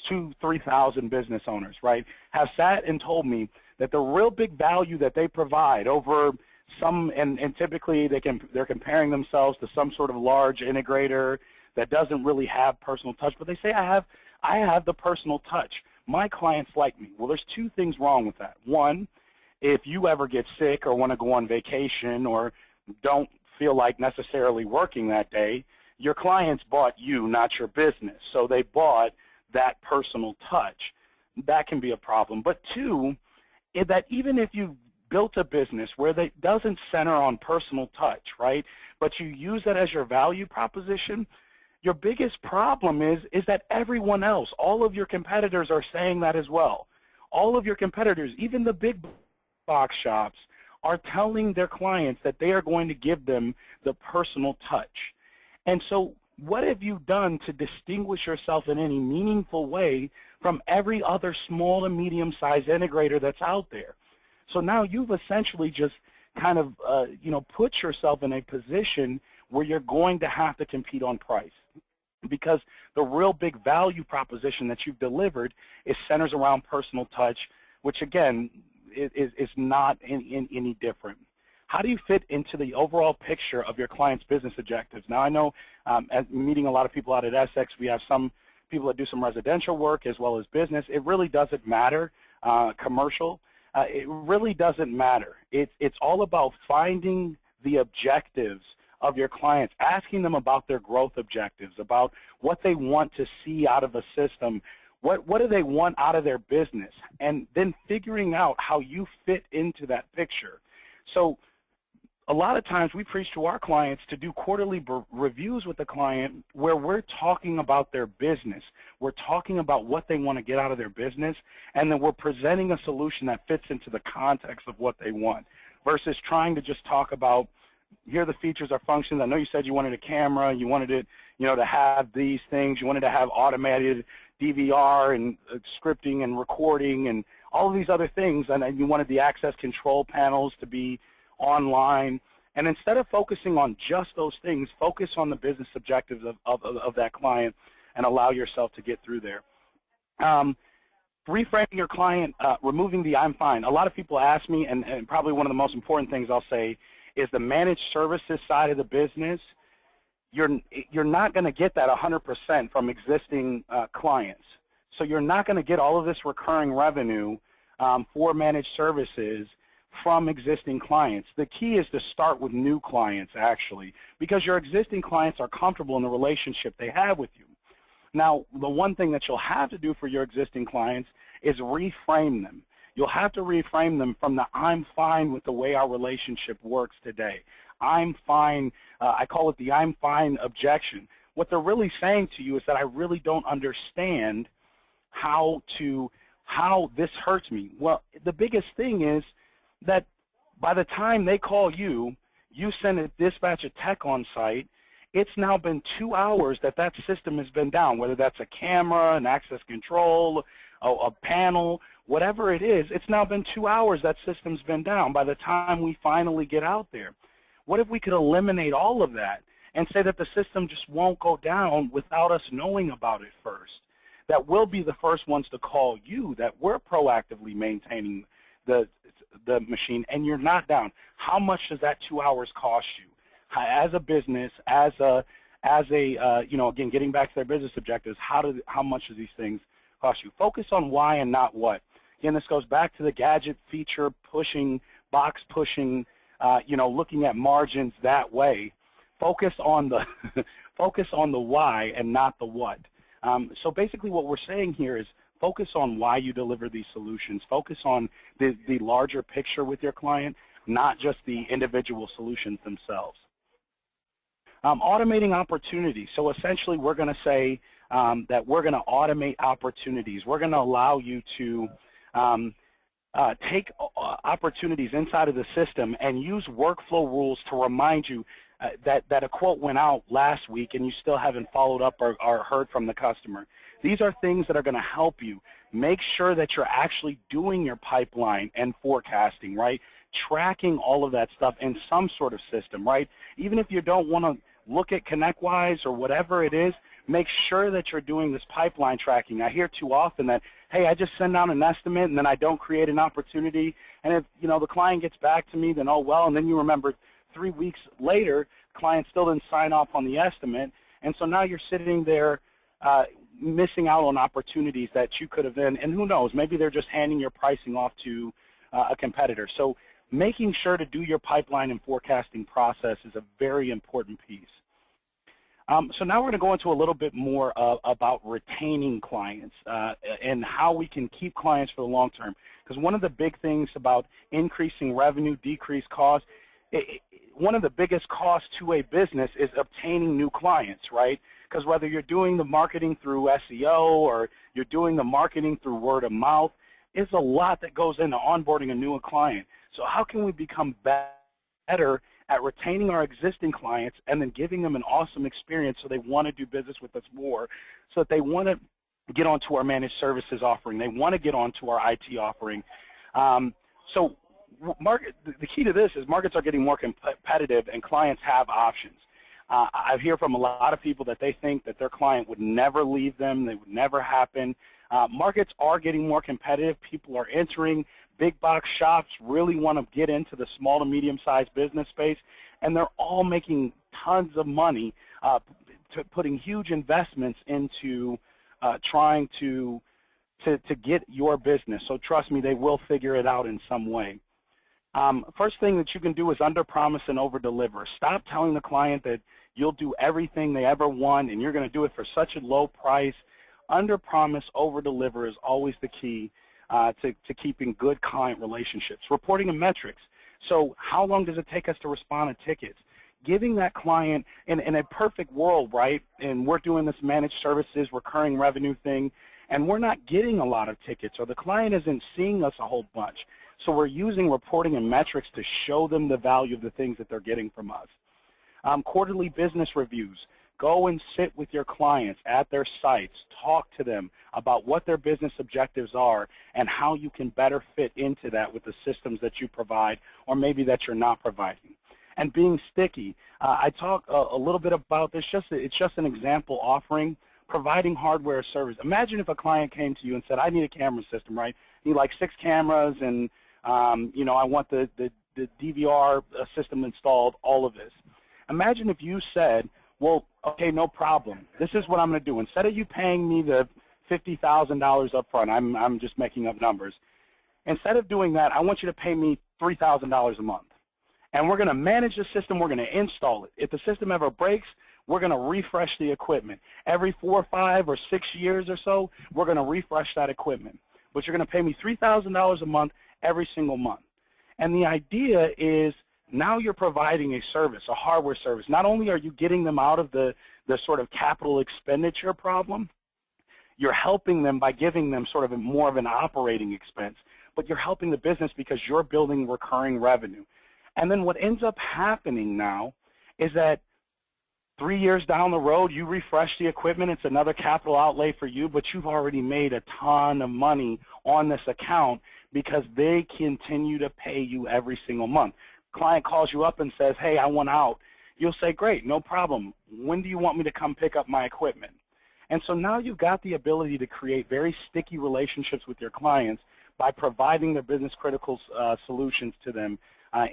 2,000-3,000 business owners, right, have sat and told me that the real big value that they provide over some, and typically they're comparing themselves to some sort of large integrator that doesn't really have personal touch, but they say, I have the personal touch. My clients like me. Well, there's two things wrong with that. One, if you ever get sick or want to go on vacation or don't feel like necessarily working that day, your clients bought you, not your business. So they bought that personal touch. That can be a problem. But two, that even if you built a business where it doesn't center on personal touch, right, but you use that as your value proposition, your biggest problem is that everyone else, all of your competitors are saying that as well. All of your competitors, even the big box shops, are telling their clients that they are going to give them the personal touch. And so what have you done to distinguish yourself in any meaningful way from every other small and medium-sized integrator that's out there? So now you've essentially just kind of put yourself in a position where you're going to have to compete on price, because the real big value proposition that you've delivered centers around personal touch, which again is not any different. How do you fit into the overall picture of your client's business objectives? Now, I know as meeting a lot of people out at Essex, we have some people that do some residential work as well as business. It really doesn't matter, commercial. it really doesn't matter. It's all about finding the objectives of your clients, asking them about their growth objectives, about what they want to see out of a system, what do they want out of their business, and then figuring out how you fit into that picture. So a lot of times we preach to our clients to do quarterly reviews with the client where we're talking about their business. We're talking about what they want to get out of their business, and then we're presenting a solution that fits into the context of what they want versus trying to just talk about, here are the features or functions. I know you said you wanted a camera, you wanted it, to have these things, you wanted to have automated DVR and scripting and recording and all of these other things, and then you wanted the access control panels to be online. And instead of focusing on just those things, focus on the business objectives of that client and allow yourself to get through there. Reframing your client, removing the I'm fine. A lot of people ask me, and probably one of the most important things I'll say is the managed services side of the business. You're not going to get that 100% from existing clients. So you're not going to get all of this recurring revenue for managed services from existing clients. The key is to start with new clients, actually, because your existing clients are comfortable in the relationship they have with you. Now, the one thing that you'll have to do for your existing clients is reframe them. You'll have to reframe them from the I'm fine with the way our relationship works today. I'm fine, I call it the I'm fine objection. What they're really saying to you is that I really don't understand how this hurts me. Well, the biggest thing is that by the time they call you, you send a dispatch a tech on site, it's now been 2 hours that that system has been down, whether that's a camera, an access control, a panel, whatever it is. It's now been 2 hours that system's been down by the time we finally get out there. What if we could eliminate all of that and say that the system just won't go down without us knowing about it first? That we'll be the first ones to call you, that we're proactively maintaining the machine, and you're not down. How much does that 2 hours cost you? As a business, as a again, getting back to their business objectives, how much do these things cost you? Focus on why and not what. Again, this goes back to the gadget feature pushing, box pushing, looking at margins that way. Focus on the focus on the why and not the what. So basically, what we're saying here is focus on why you deliver these solutions. Focus on the larger picture with your client, not just the individual solutions themselves. Automating opportunities. So essentially, we're going to say that we're going to automate opportunities. We're going to allow you to take opportunities inside of the system and use workflow rules to remind you that a quote went out last week and you still haven't followed up or heard from the customer. These are things that are going to help you. Make sure that you're actually doing your pipeline and forecasting, right? Tracking all of that stuff in some sort of system, right? Even if you don't want to look at ConnectWise or whatever it is, make sure that you're doing this pipeline tracking. I hear too often that, hey, I just send out an estimate and then I don't create an opportunity, and if the client gets back to me, then oh well, and then you remember 3 weeks later, the client still didn't sign off on the estimate, and so now you're sitting there missing out on opportunities that you could have then, and who knows, maybe they're just handing your pricing off to a competitor. So making sure to do your pipeline and forecasting process is a very important piece. So now we're going to go into a little bit more about retaining clients and how we can keep clients for the long term. Because one of the big things about increasing revenue, decrease cost, one of the biggest costs to a business is obtaining new clients, right? Because whether you're doing the marketing through SEO or you're doing the marketing through word of mouth, it's a lot that goes into onboarding a new client. So how can we become better at retaining our existing clients and then giving them an awesome experience so they want to do business with us more, so that they want to get onto our managed services offering, they want to get onto our IT offering. So the key to this is markets are getting more competitive and clients have options. I hear from a lot of people that they think that their client would never leave them, they would never happen. Markets are getting more competitive. People are entering. Big box shops really want to get into the small to medium-sized business space, and they're all making tons of money, putting huge investments into trying to to get your business. So trust me, they will figure it out in some way. First thing that you can do is under-promise and over-deliver. Stop telling the client that you'll do everything they ever want and you're going to do it for such a low price. Under-promise, over-deliver is always the key to keeping good client relationships. Reporting and metrics. So how long does it take us to respond to tickets? Giving that client, in a perfect world, right, and we're doing this managed services, recurring revenue thing, and we're not getting a lot of tickets, or the client isn't seeing us a whole bunch. So we're using reporting and metrics to show them the value of the things that they're getting from us. Quarterly business reviews. Go and sit with your clients at their sites. Talk to them about what their business objectives are and how you can better fit into that with the systems that you provide or maybe that you're not providing. And being sticky. I talk a little bit about this. It's just an example offering. Providing hardware service. Imagine if a client came to you and said, I need a camera system, right? I need like 6 cameras and, you know, I want the DVR system installed, all of this. Imagine if you said, well, okay, no problem. This is what I'm going to do. Instead of you paying me the $50,000 up front, I'm just making up numbers. Instead of doing that, I want you to pay me $3,000 a month. And we're going to manage the system. We're going to install it. If the system ever breaks, we're going to refresh the equipment. Every 4 or 5 or 6 years or so, we're going to refresh that equipment. But you're going to pay me $3,000 a month every single month. And the idea is now you're providing a service, a hardware service. Not only are you getting them out of the sort of capital expenditure problem, you're helping them by giving them sort of more of an operating expense. But you're helping the business because you're building recurring revenue. And then what ends up happening now is that 3 years down the road, you refresh the equipment. It's another capital outlay for you, but you've already made a ton of money on this account because they continue to pay you every single month. Client calls you up and says, hey, I want out. You'll say, great, no problem. When do you want me to come pick up my equipment? And so now you've got the ability to create very sticky relationships with your clients by providing their business critical solutions to them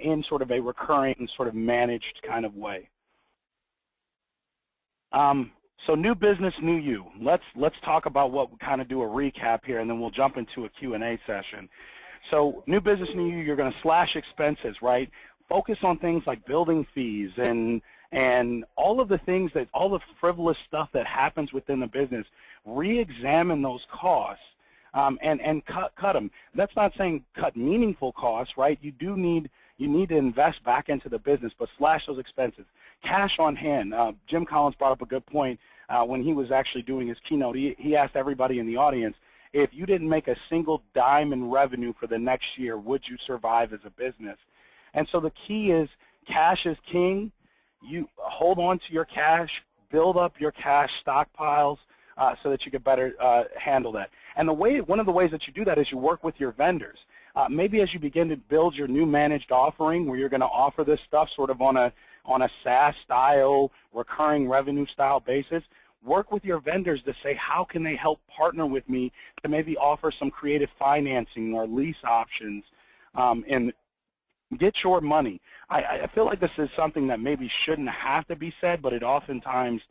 in sort of a recurring and sort of managed kind of way. So new business, new you. Let's talk about what we kind of do a recap here, and then we'll jump into a Q&A session. So new business, new you, you're going to slash expenses, right? Focus on things like building fees and all of the things that, all the frivolous stuff that happens within the business. Re-examine those costs and cut them. That's not saying cut meaningful costs, right? You need to invest back into the business, but slash those expenses. Cash on hand. Jim Collins brought up a good point when he was actually doing his keynote. He asked everybody in the audience, if you didn't make a single dime in revenue for the next year, would you survive as a business? And so the key is cash is king. You hold on to your cash, build up your cash stockpiles so that you can better handle that. And one of the ways that you do that is you work with your vendors. Maybe as you begin to build your new managed offering where you're going to offer this stuff sort of on a SaaS style, recurring revenue style basis, work with your vendors to say how can they help partner with me to maybe offer some creative financing or lease options and get your money. I feel like this is something that maybe shouldn't have to be said, but it oftentimes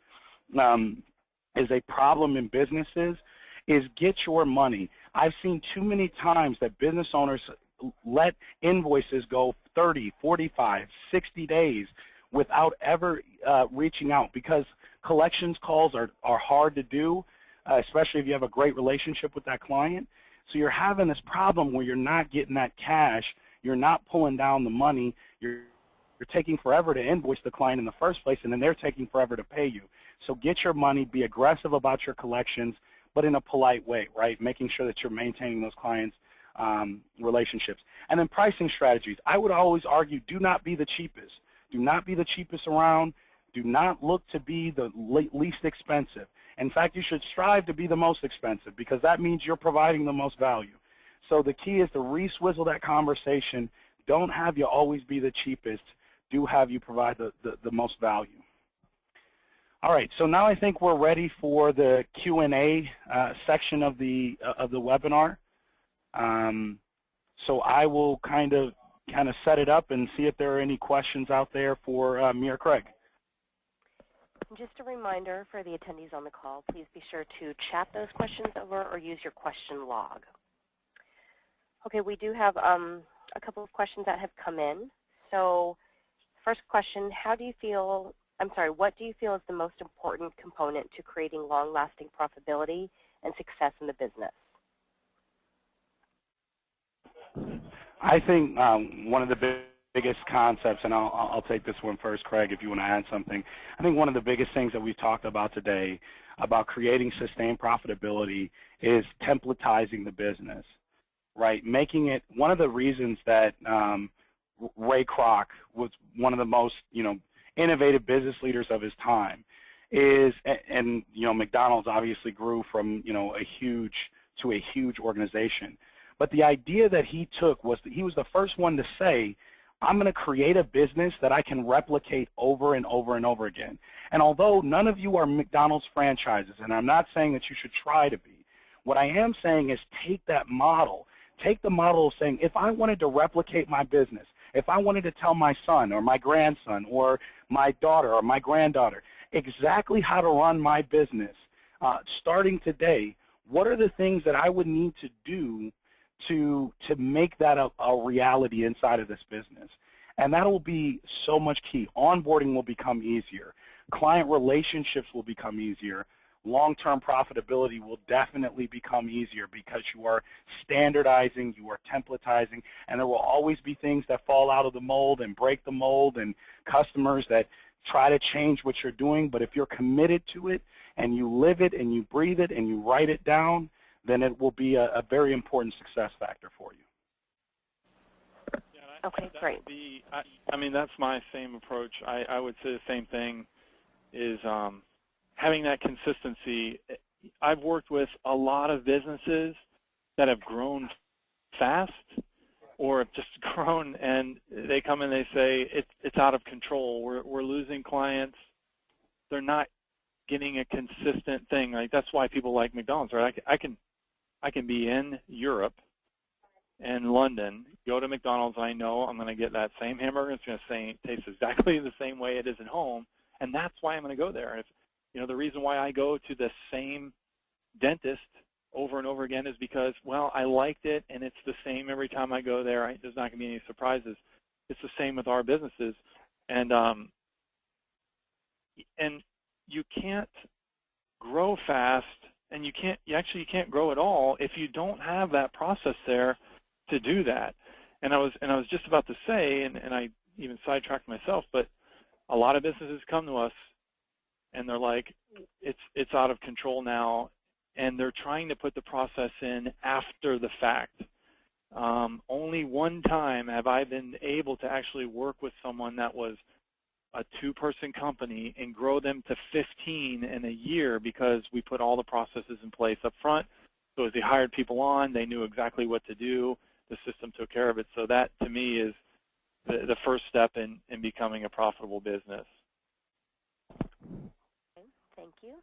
is a problem in businesses, is get your money. I've seen too many times that business owners let invoices go 30, 45, 60 days without ever reaching out because collections calls are hard to do, especially if you have a great relationship with that client. So you're having this problem where you're not getting that cash, you're not pulling down the money, you're taking forever to invoice the client in the first place, and then they're taking forever to pay you. So get your money, be aggressive about your collections, but in a polite way, right? Making sure that you're maintaining those clients' relationships. And then pricing strategies. I would always argue, do not be the cheapest. Do not be the cheapest around. Do not look to be the least expensive. In fact, you should strive to be the most expensive because that means you're providing the most value. So the key is to re-swizzle that conversation. Don't have you always be the cheapest. Do have you provide the most value. All right, so now I think we're ready for the Q&A section of the webinar. So I will kind of set it up and see if there are any questions out there for me or Craig. And just a reminder for the attendees on the call, please be sure to chat those questions over or use your question log. Okay, we do have a couple of questions that have come in. So first question, what do you feel is the most important component to creating long-lasting profitability and success in the business? I think one of the biggest concepts, and I'll take this one first, Craig, if you want to add something. I think one of the biggest things that we've talked about today about creating sustained profitability is templatizing the business, right? Making it one of the reasons that Ray Kroc was one of the most, innovative business leaders of his time is, and McDonald's obviously grew from, a huge organization. But the idea that he took was that he was the first one to say, I'm going to create a business that I can replicate over and over and over again. And although none of you are McDonald's franchises, and I'm not saying that you should try to be, what I am saying is take that model. Take the model of saying, if I wanted to replicate my business, if I wanted to tell my son or my grandson or my daughter or my granddaughter exactly how to run my business, starting today, what are the things that I would need to do to make that a reality inside of this business? And that will be so much key. Onboarding will become easier. Client relationships will become easier. Long-term profitability will definitely become easier because you are standardizing, you are templatizing, and there will always be things that fall out of the mold and break the mold and customers that try to change what you're doing. But if you're committed to it and you live it and you breathe it and you write it down, then it will be a very important success factor for you. Yeah, okay, great. I mean, that's my same approach. I would say the same thing is having that consistency. I've worked with a lot of businesses that have grown fast or have just grown, and they come and they say, it's out of control. We're losing clients. They're not getting a consistent thing. Like, that's why people like McDonald's, right? I can be in Europe and London, go to McDonald's, and I know I'm going to get that same hamburger. It's going to taste exactly the same way it is at home, and that's why I'm going to go there. The reason why I go to the same dentist over and over again is because, well, I liked it, and it's the same every time I go there. There's not going to be any surprises. It's the same with our businesses, and you can't grow fast, and you can't grow at all if you don't have that process there to do that. And I was just about to say, and I even sidetracked myself, but a lot of businesses come to us and they're like, it's out of control now, and they're trying to put the process in after the fact. Only one time have I been able to actually work with someone that was a 2-person company and grow them to 15 in a year because we put all the processes in place up front. So as they hired people on, they knew exactly what to do. The system took care of it. So that, to me, is the first step in becoming a profitable business. Thank you.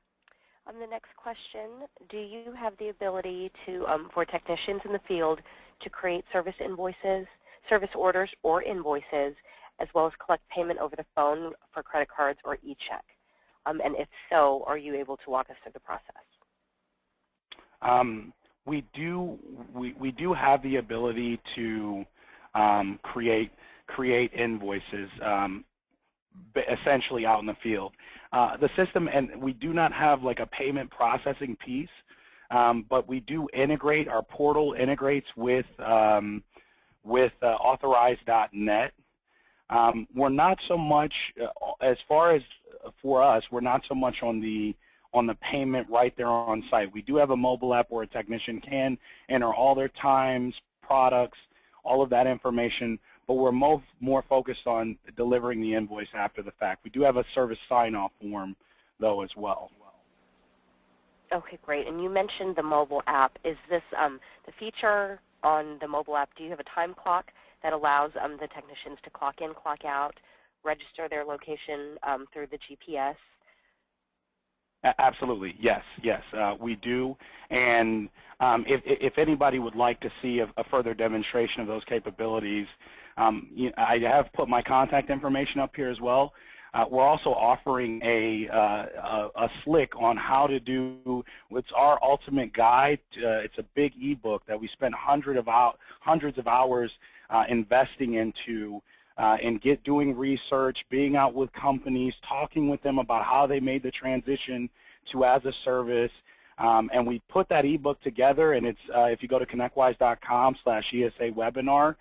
The next question, do you have the ability to, for technicians in the field, to create service invoices, service orders or invoices, as well as collect payment over the phone for credit cards or e-check? And if so, are you able to walk us through the process? We do have the ability to create invoices essentially out in the field. The system, and we do not have like a payment processing piece, but we do integrate. Our portal integrates with authorize.net. We're not so much, as far as for us, we're not so much on the payment right there on site. We do have a mobile app where a technician can enter all their times, products, all of that information, but we're more focused on delivering the invoice after the fact. We do have a service sign-off form, though, as well. Okay, great. And you mentioned the mobile app. Is this the feature on the mobile app? Do you have a time clock that allows the technicians to clock in, clock out, register their location through the GPS? Absolutely, yes, we do. And if anybody would like to see a further demonstration of those capabilities, I have put my contact information up here as well. we're also offering a slick on how to do what's our ultimate guide. It's a big ebook that we spent hundreds of hours investing into doing research, being out with companies, talking with them about how they made the transition to as a service. And we put that ebook together, and it's if you go to connectwise.com/ESA webinar,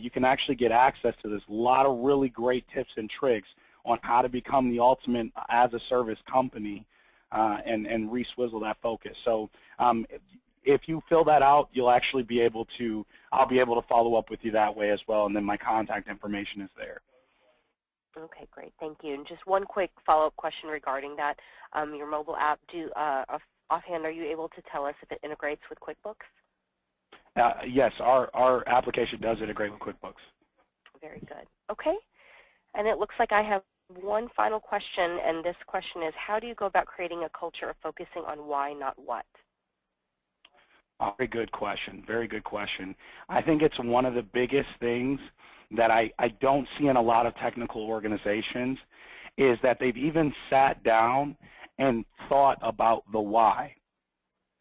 you can actually get access to this. A lot of really great tips and tricks on how to become the ultimate as-a-service company and re-swizzle that focus. So if you fill that out, you'll actually be able to, I'll be able to follow up with you that way as well, and then my contact information is there. Okay, great. Thank you. And just one quick follow-up question regarding that. Your mobile app, offhand, are you able to tell us if it integrates with QuickBooks? Yes, our application does integrate with QuickBooks. Very good. Okay. And it looks like I have one final question, and this question is, how do you go about creating a culture of focusing on why, not what? Very good question. Very good question. I think it's one of the biggest things that I don't see in a lot of technical organizations is that they've even sat down and thought about the why.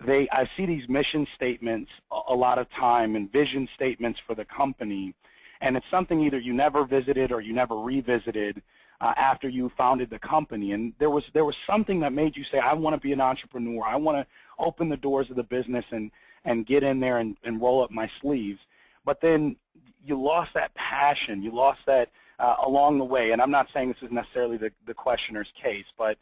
I see these mission statements a lot of time and vision statements for the company, and it's something either you never visited or you never revisited after you founded the company. And there was something that made you say, I want to be an entrepreneur. I want to open the doors of the business and get in there and roll up my sleeves. But then you lost that passion. You lost that along the way. And I'm not saying this is necessarily the questioner's case, but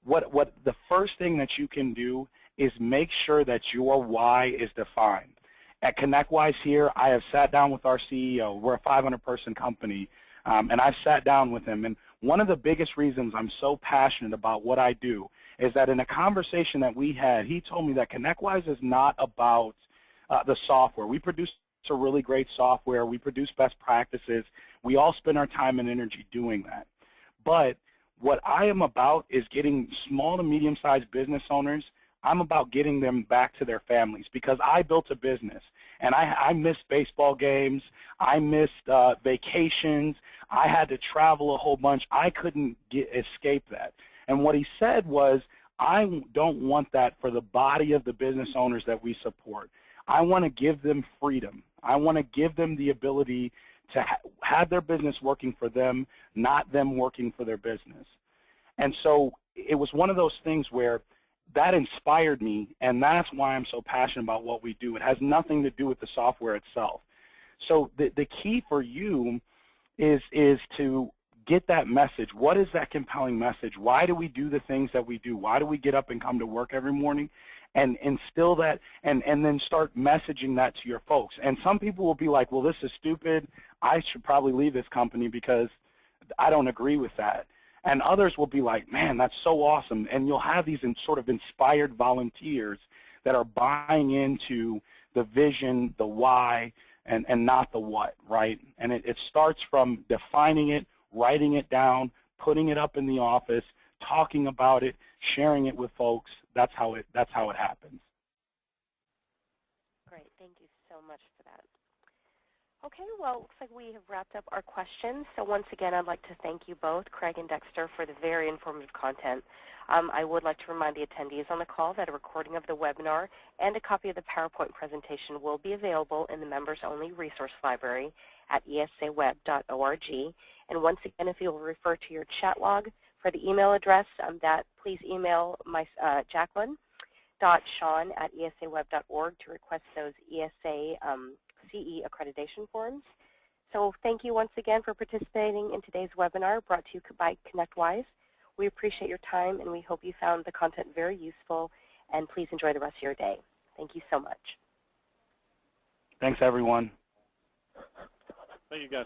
what the first thing that you can do is make sure that your why is defined. At ConnectWise here, I have sat down with our CEO. We're a 500-person company, and I've sat down with him. And one of the biggest reasons I'm so passionate about what I do is that in a conversation that we had, he told me that ConnectWise is not about the software. We produce a really great software. We produce best practices. We all spend our time and energy doing that. But what I am about is getting small to medium-sized business owners. I'm about getting them back to their families because I built a business, and I missed baseball games. I missed vacations. I had to travel a whole bunch. I couldn't escape that. And what he said was, I don't want that for the body of the business owners that we support. I want to give them freedom. I want to give them the ability to have their business working for them, not them working for their business. And so it was one of those things where that inspired me, and that's why I'm so passionate about what we do. It has nothing to do with the software itself. So the key for you is to get that message. What is that compelling message? Why do we do the things that we do? Why do we get up and come to work every morning? And instill that, and then start messaging that to your folks. And some people will be like, well, this is stupid. I should probably leave this company because I don't agree with that. And others will be like, man, that's so awesome. And you'll have these sort of inspired volunteers that are buying into the vision, the why, and not the what, right? And it starts from defining it, writing it down, putting it up in the office, talking about it, sharing it with folks. That's how it happens. Great. Thank you so much for that. Okay, well, it looks like we have wrapped up our questions. So once again, I'd like to thank you both, Craig and Dexter, for the very informative content. I would like to remind the attendees on the call that a recording of the webinar and a copy of the PowerPoint presentation will be available in the members-only resource library at esaweb.org. And once again, if you'll refer to your chat log for the email address, please email my Jacqueline.Sean@esaweb.org to request those ESA CE accreditation forms. So thank you once again for participating in today's webinar brought to you by ConnectWise. We appreciate your time, and we hope you found the content very useful, and please enjoy the rest of your day. Thank you so much. Thanks, everyone. Thank you, guys.